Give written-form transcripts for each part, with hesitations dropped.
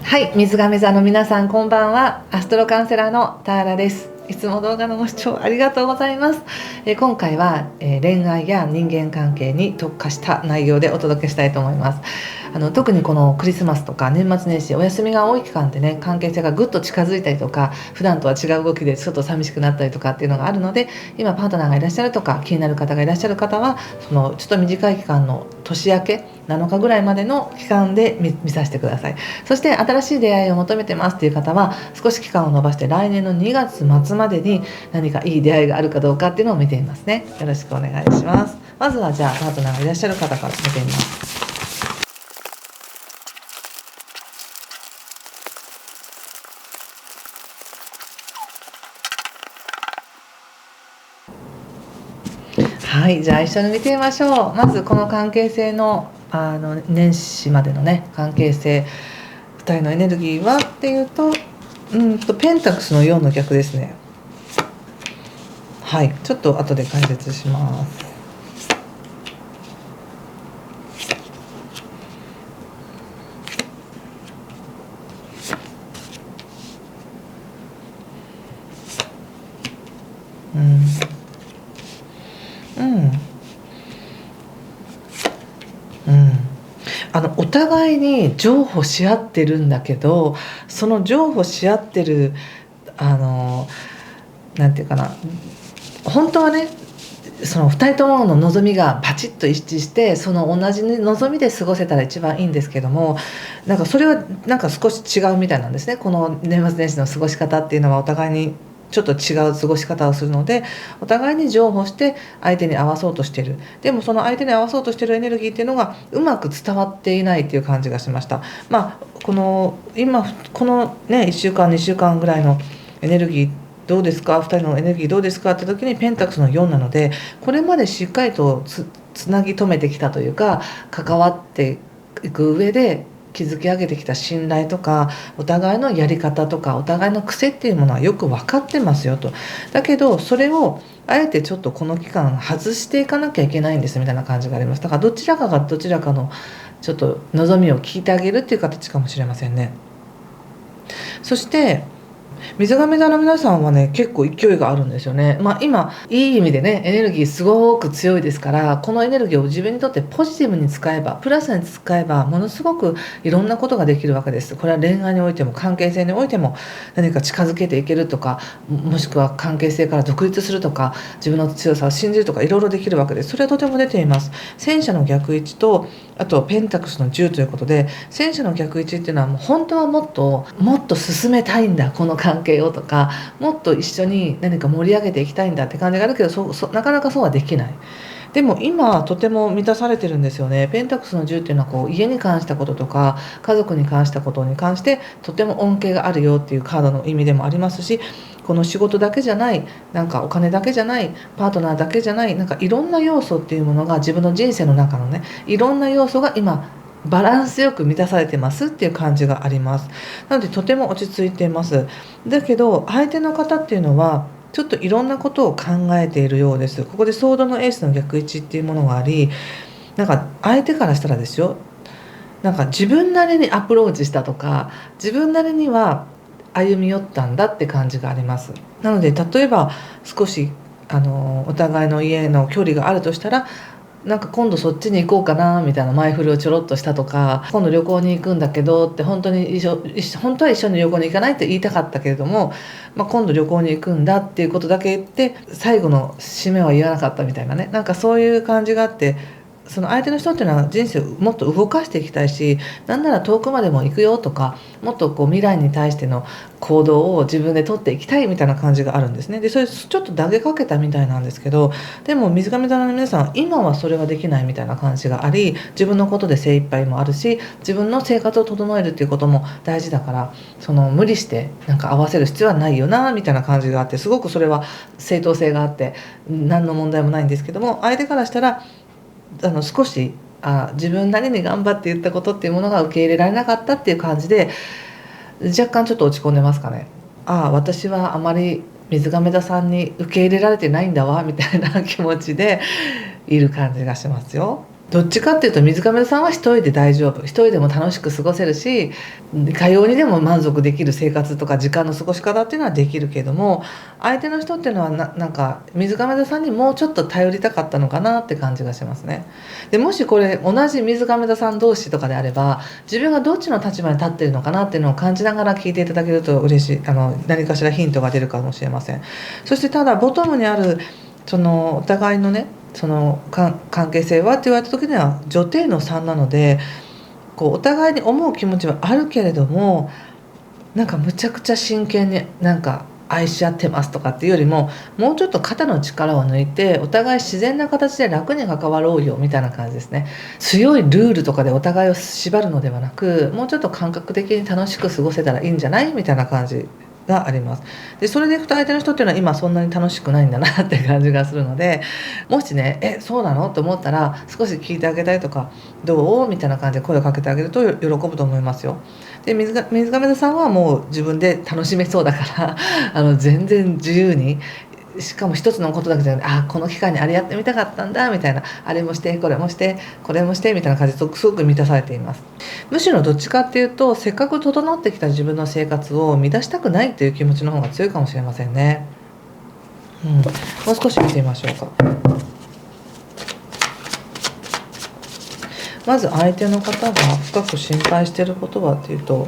はい、水亀座の皆さんこんばんは。アストロカウンセラーのターラです。いつも動画のご視聴ありがとうございます。今回は、恋愛や人間関係に特化した内容でお届けしたいと思います。特にこのクリスマスとか年末年始お休みが多い期間でね、関係性がぐっと近づいたりとか、普段とは違う動きでちょっと寂しくなったりとかっていうのがあるので、今パートナーがいらっしゃるとか気になる方がいらっしゃる方は、そのちょっと短い期間の年明け7日ぐらいまでの期間で 見させてください。そして新しい出会いを求めてますっていう方は、少し期間を延ばして来年の2月末までに何かいい出会いがあるかどうかっていうのを見てみますね。よろしくお願いします。まずはじゃあパートナーがいらっしゃる方から見てみます。はい、じゃあ一緒に見てみましょう。まずこの関係性の年始までのね関係性、2人のエネルギーはっていうと、ペンタクスの4の逆ですね。はい、ちょっと後で解説します。お互いに譲歩し合ってるんだけど、その譲歩し合ってるなんていうかな、本当はね、その2人ともの望みがパチッと一致して、その同じ望みで過ごせたら一番いいんですけども、なんかそれはなんか少し違うみたいなんですね。この年末年始の過ごし方っていうのはお互いにちょっと違う過ごし方をするので、お互いに譲歩して相手に合わそうとしている。でもその相手に合わそうとしているエネルギーっていうのがうまく伝わっていないっていう感じがしました。この今このね1週間2週間ぐらいのエネルギーどうですか、2人のエネルギーどうですかって時にペンタクスの4なので、これまでしっかりとつなぎ止めてきたというか、関わっていく上で築き上げてきた信頼とか、お互いのやり方とかお互いの癖っていうものはよく分かってますよと。だけどそれをあえてちょっとこの期間外していかなきゃいけないんですみたいな感じがあります。だからどちらかがどちらかのちょっと望みを聞いてあげるっていう形かもしれませんね。そして水亀座の皆さんはね、結構勢いがあるんですよね。今いい意味でねエネルギーすごく強いですから、このエネルギーを自分にとってポジティブに使えば、プラスに使えばものすごくいろんなことができるわけです。これは恋愛においても関係性においても、何か近づけていけるとか、もしくは関係性から独立するとか、自分の強さを信じるとか、いろいろできるわけです。それはとても出ています。戦車の逆位置と、あとペンタクスの10ということで、戦車の逆位置っていうのはもう本当はもっと進めたいんだこの関係をとか、もっと一緒に何か盛り上げていきたいんだって感じがあるけど、なかなかそうはできない。でも今とても満たされてるんですよね。ペンタクスの10っていうのはこう家に関したこととか家族に関したことに関してとても恩恵があるよっていうカードの意味でもありますし、この仕事だけじゃない、なんかお金だけじゃない、パートナーだけじゃない、なんかいろんな要素っていうものが自分の人生の中のね、いろんな要素が今バランスよく満たされてますっていう感じがあります。なのでとても落ち着いています。だけど相手の方っていうのはちょっといろんなことを考えているようです。ここでソードのエースの逆位置っていうものがあり、なんか相手からしたらですよ、なんか自分なりにアプローチしたとか、自分なりには歩み寄ったんだって感じがあります。なので例えば少しお互いの家の距離があるとしたら、なんか今度そっちに行こうかなみたいな前振りをちょろっとしたとか、今度旅行に行くんだけどって本当は一緒に旅行に行かないって言いたかったけれども、今度旅行に行くんだっていうことだけ言って最後の締めは言わなかったみたいなね、なんかそういう感じがあって、その相手の人っていうのは人生をもっと動かしていきたいし、なんなら遠くまでも行くよとか、もっとこう未来に対しての行動を自分で取っていきたいみたいな感じがあるんですね。でそれちょっと投げかけたみたいなんですけど、でも水上座の皆さん今はそれはできないみたいな感じがあり、自分のことで精一杯もあるし、自分の生活を整えるっていうことも大事だから、その無理してなんか合わせる必要はないよなみたいな感じがあって、すごくそれは正当性があって何の問題もないんですけども、相手からしたら少し自分なりに頑張って言ったことっていうものが受け入れられなかったっていう感じで、若干ちょっと落ち込んでますかね。私はあまり水亀座さんに受け入れられてないんだわみたいな気持ちでいる感じがしますよ。どっちかっていうと水亀さんは一人で大丈夫、一人でも楽しく過ごせるし、かようにでも満足できる生活とか時間の過ごし方っていうのはできるけども、相手の人っていうのはなんか水亀座さんにもうちょっと頼りたかったのかなって感じがしますね。でもしこれ同じ水亀座さん同士とかであれば、自分がどっちの立場に立ってるのかなっていうのを感じながら聞いていただけると嬉しい、何かしらヒントが出るかもしれません。そしてただボトムにあるそのお互いのね、その関係性はって言われた時には女帝の3なので、こうお互いに思う気持ちはあるけれども、なんかむちゃくちゃ真剣になんか愛し合ってますとかっていうよりも、もうちょっと肩の力を抜いてお互い自然な形で楽に関わろうよみたいな感じですね。強いルールとかでお互いを縛るのではなく、もうちょっと感覚的に楽しく過ごせたらいいんじゃないみたいな感じがあります。でそれでいくと相手の人っていうのは今そんなに楽しくないんだなって感じがするので、もしねそうなのと思ったら少し聞いてあげたりとか、どうみたいな感じで声をかけてあげると喜ぶと思いますよ。で水亀座さんはもう自分で楽しめそうだから全然自由に、しかも一つのことだけじゃなくて、この機会にあれやってみたかったんだみたいな、あれもしてこれもしてこれもしてみたいな感じですごく満たされています。むしろどっちかっていうと、せっかく整ってきた自分の生活を乱したくないという気持ちの方が強いかもしれませんね。もう少し見てみましょうか。まず相手の方が深く心配していることはっていうと、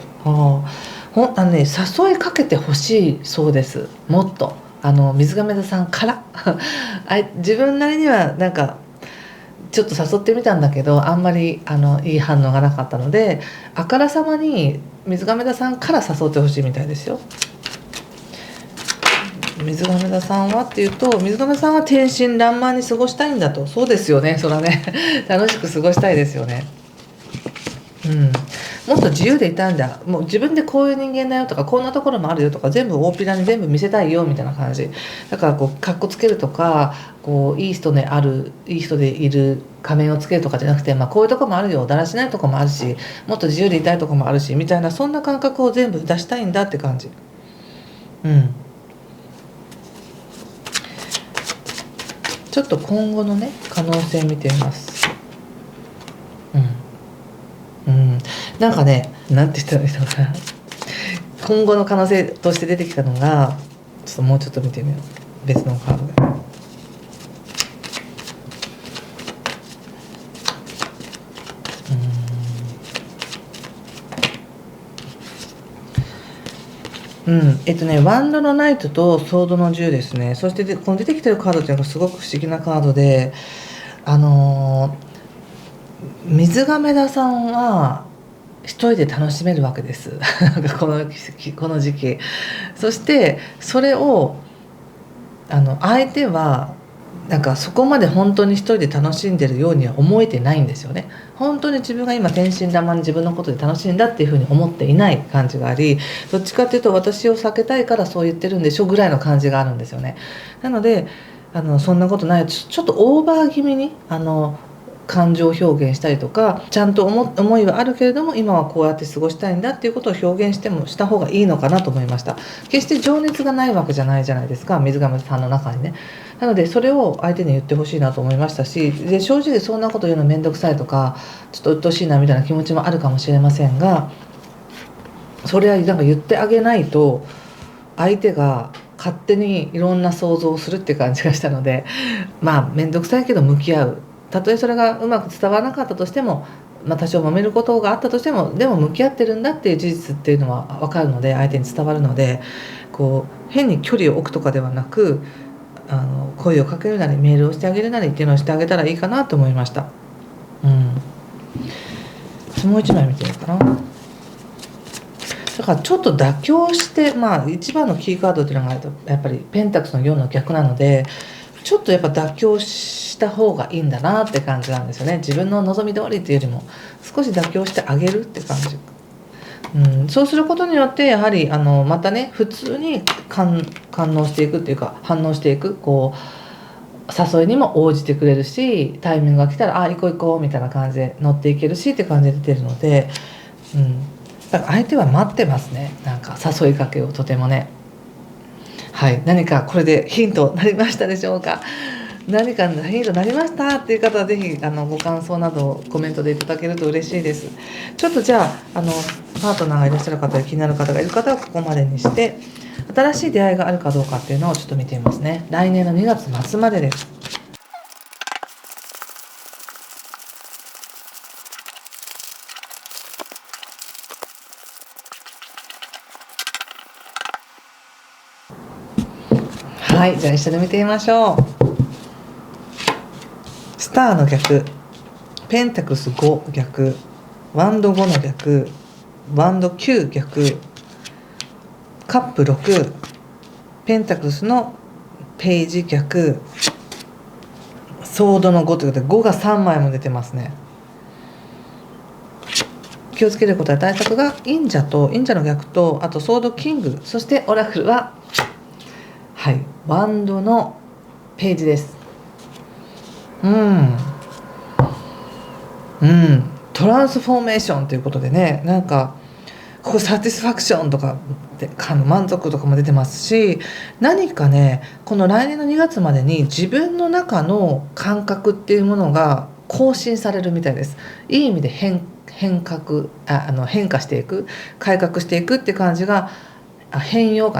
誘いかけてほしいそうです。もっと水亀座さんから自分なりにはなんかちょっと誘ってみたんだけど、あんまりいい反応がなかったので、あからさまに水亀座さんから誘ってほしいみたいですよ。水亀座さんはっていうと、水亀さんは天真爛漫に過ごしたいんだと。そうですよね、そらね楽しく過ごしたいですよね。もっと自由でいたいんだ、もう自分でこういう人間だよとか、こんなところもあるよとか、全部大っぴらに全部見せたいよみたいな感じだから、こうかっこつけるとか、こういい人でいる仮面をつけるとかじゃなくて、こういうとこもあるよ、だらしないとこもあるし、もっと自由でいたいとこもあるしみたいな、そんな感覚を全部出したいんだって感じ。ちょっと今後のね可能性見てみます。なんかね、なんて言ったらいいのかな、今後の可能性として出てきたのが、ちょっともうちょっと見てみよう、別のカードで、ワンドのナイトとソードの10ですね。そしてこの出てきてるカードっていうのがすごく不思議なカードで、水亀座さんは一人で楽しめるわけですなんかこの時期。そしてそれを相手はなんかそこまで本当に一人で楽しんでるようには思えてないんですよね。本当に自分が今天真爛漫に自分のことで楽しいんだっていうふうに思っていない感じがあり、どっちかっていうと私を避けたいからそう言ってるんでしょぐらいの感じがあるんですよね。なのでそんなことない、ちょっとオーバー気味に感情表現したりとか、ちゃんと思いはあるけれども今はこうやって過ごしたいんだっていうことを表現した方がいいのかなと思いました。決して情熱がないわけじゃないじゃないですか、水亀さんの中にね。なのでそれを相手に言ってほしいなと思いましたし、で正直そんなこと言うの面倒くさいとかちょっと鬱陶しいなみたいな気持ちもあるかもしれませんが、それはなんか言ってあげないと相手が勝手にいろんな想像をするっていう感じがしたので、面倒くさいけど向き合う、たとえそれがうまく伝わらなかったとしても、多少揉めることがあったとしても、でも向き合ってるんだっていう事実っていうのは分かるので、相手に伝わるので、こう変に距離を置くとかではなく、声をかけるなりメールをしてあげるなりっていうのをしてあげたらいいかなと思いました。もう一枚見てみようかな。だからちょっと妥協して、一番のキーカードっていうのがやっぱりペンタクスの4の逆なので、ちょっとやっぱ妥協した方がいいんだなって感じなんですよね。自分の望み通りっていうよりも少し妥協してあげるって感じ。そうすることによってやはりまたね、普通に反応していくっていうか、反応していく、こう誘いにも応じてくれるし、タイミングが来たら行こう行こうみたいな感じで乗っていけるしって感じで出てるので、だから相手は待ってますね。なんか誘いかけをとてもね。はい、何かこれでヒントになりましたでしょうか。何かヒントになりましたっていう方はぜひご感想などコメントでいただけると嬉しいです。ちょっとじゃあパートナーがいらっしゃる方や気になる方がいる方はここまでにして、新しい出会いがあるかどうかっていうのをちょっと見てみますね。来年の2月末までです。はい、じゃあ一緒に見てみましょう。スターの逆、ペンタクルス5逆、ワンド5の逆、ワンド9逆、カップ6、ペンタクルスのページ逆、ソードの5ということで5が3枚も出てますね。気をつけることは対策が忍者の逆と、あとソードキング、そしてオラクルははい、ワンドのページです。トランスフォーメーションということでね、なんかここサティスファクションとかで満足とかも出てますし、何かねこの来年の2月までに自分の中の感覚っていうものが更新されるみたいです。いい意味で変化していく、改革していくっていう感じが、変容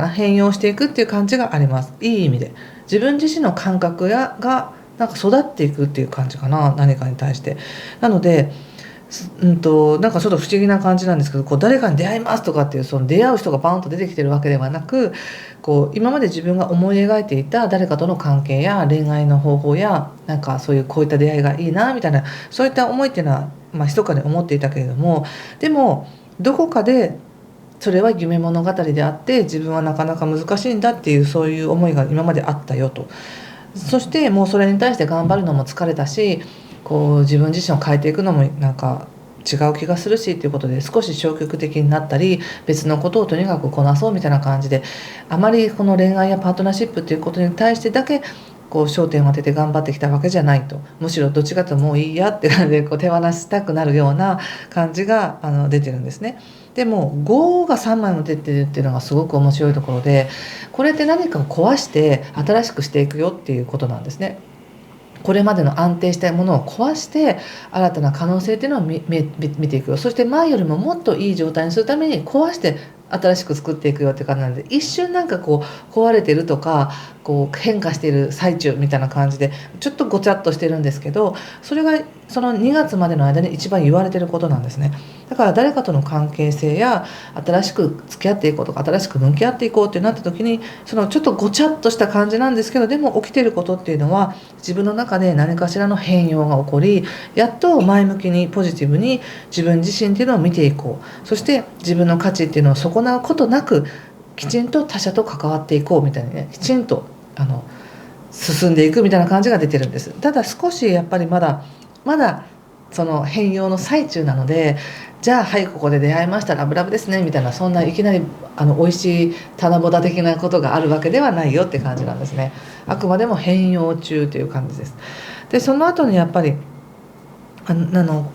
していくっていう感じがあります。いい意味で自分自身の感覚がなんか育っていくっていう感じかな、何かに対して。なのでなんかちょっと不思議な感じなんですけど、こう誰かに出会いますとかっていうその出会う人がバンと出てきてるわけではなく、こう今まで自分が思い描いていた誰かとの関係や恋愛の方法やなんかそういうこういった出会いがいいなみたいな、そういった思いっていうのは密かに思っていたけれども、でもどこかでそれは夢物語であって自分はなかなか難しいんだっていう、そういう思いが今まであったよと。そしてもうそれに対して頑張るのも疲れたし、こう自分自身を変えていくのもなんか違う気がするしっていうことで少し消極的になったり、別のことをとにかくこなそうみたいな感じで、あまりこの恋愛やパートナーシップっていうことに対してだけこう焦点を当てて頑張ってきたわけじゃないと。むしろどっちかというともういいやって感じでこう手放したくなるような感じが出てるんですね。でも5が3枚も出てるっていうのがすごく面白いところで、これって何かを壊して新しくしていくよっていうことなんですね。これまでの安定したものを壊して新たな可能性っていうのを見ていくよ。そして前よりももっといい状態にするために壊して新しく作っていくよって感じなので、一瞬なんかこう壊れてるとかこう変化している最中みたいな感じでちょっとごちゃっとしてるんですけど、それがその2月までの間に一番言われてることなんですね。だから誰かとの関係性や新しく付き合っていこうとか新しく向き合っていこうってなった時に、そのちょっとごちゃっとした感じなんですけど、でも起きてることっていうのは自分の中で何かしらの変容が起こり、やっと前向きにポジティブに自分自身っていうのを見ていこう、そして自分の価値っていうのを損なうことなくきちんと他者と関わっていこうみたいにね、きちんと進んでいくみたいな感じが出てるんです。ただ少しやっぱりまだその変容の最中なので、じゃあはいここで出会いましたラブラブですねみたいな、そんないきなり美味しい棚ぼた的なことがあるわけではないよって感じなんですね。あくまでも変容中という感じです。でその後にやっぱり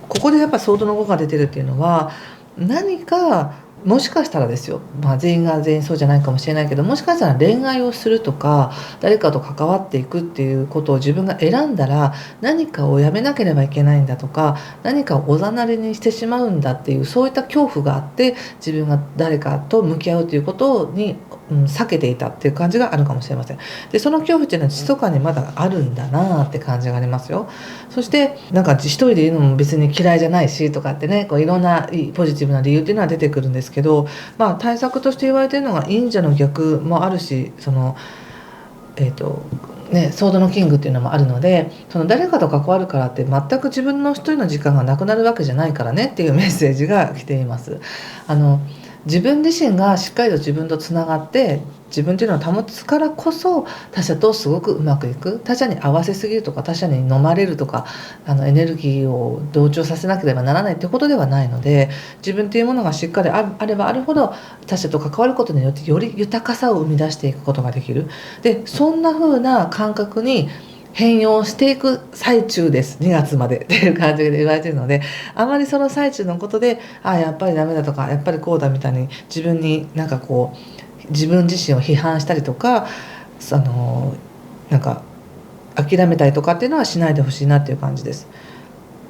ここでやっぱソードの5が出てるっていうのは、何かもしかしたらですよ、全員が全員そうじゃないかもしれないけど、もしかしたら恋愛をするとか誰かと関わっていくっていうことを自分が選んだら何かをやめなければいけないんだとか、何かをおざなりにしてしまうんだっていう、そういった恐怖があって自分が誰かと向き合うということに、避けていたっていう感じがあるかもしれません。でその恐怖っていうのは密かにまだあるんだなって感じがありますよ。そしてなんか一人でいるのも別に嫌いじゃないしとかってね、こういろんなポジティブな理由っていうのは出てくるんですけど、対策として言われているのが忍者の逆もあるし、ソードのキングっていうのもあるので、その誰かと関わるからって全く自分の一人の時間がなくなるわけじゃないからねっていうメッセージが来ています。自分自身がしっかりと自分とつながって自分というのを保つからこそ他者とすごくうまくいく。他者に合わせすぎるとか他者に飲まれるとかエネルギーを同調させなければならないってことではないので、自分というものがしっかりあればあるほど他者と関わることによってより豊かさを生み出していくことができる。でそんな風な感覚に変容していく最中です、2月までっていう感じで言われているので、あまりその最中のことでやっぱりダメだとかやっぱりこうだみたいに自分になんかこう自分自身を批判したりとかなんか諦めたりとかっていうのはしないでほしいなっていう感じです。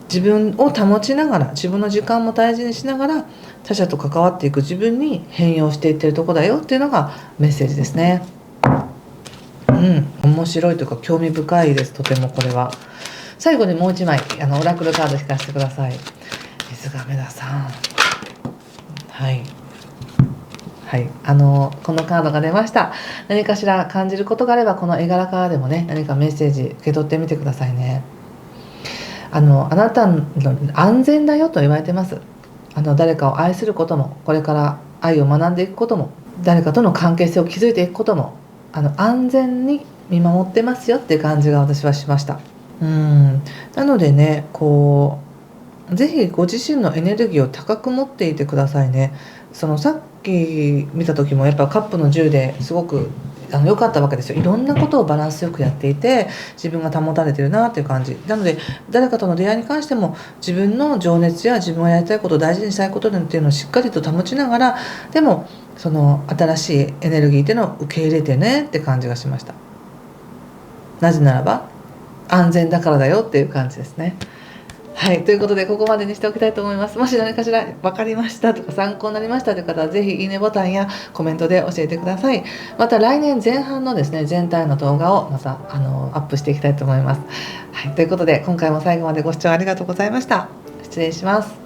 自分を保ちながら、自分の時間も大事にしながら他者と関わっていく自分に変容していってるとこだよっていうのがメッセージですね。面白いというか興味深いです。とてもこれは。最後にもう一枚オラクルカード引かせてください。水亀田さん、はいはい、このカードが出ました。何かしら感じることがあればこの絵柄からでもね、何かメッセージ受け取ってみてくださいね。あなたの安全だよと言われてます。誰かを愛することも、これから愛を学んでいくことも、誰かとの関係性を築いていくことも安全に見守ってますよっていう感じが私はしました。なのでね、ぜひご自身のエネルギーを高く持っていてくださいね。さっき見た時もやっぱカップの10ですごく良かったわけですよ。いろんなことをバランスよくやっていて自分が保たれてるなっていう感じなので、誰かとの出会いに関しても自分の情熱や自分がやりたいことを大事にしたいことっていうのをしっかりと保ちながら、でも新しいエネルギーっていうのを受け入れてねって感じがしました。なぜならば安全だからだよっていう感じですね。はい、ということでここまでにしておきたいと思います。もし何かしら分かりましたとか参考になりましたという方はぜひいいねボタンやコメントで教えてください。また来年前半のですね全体の動画をまたアップしていきたいと思います。はい、ということで今回も最後までご視聴ありがとうございました。失礼します。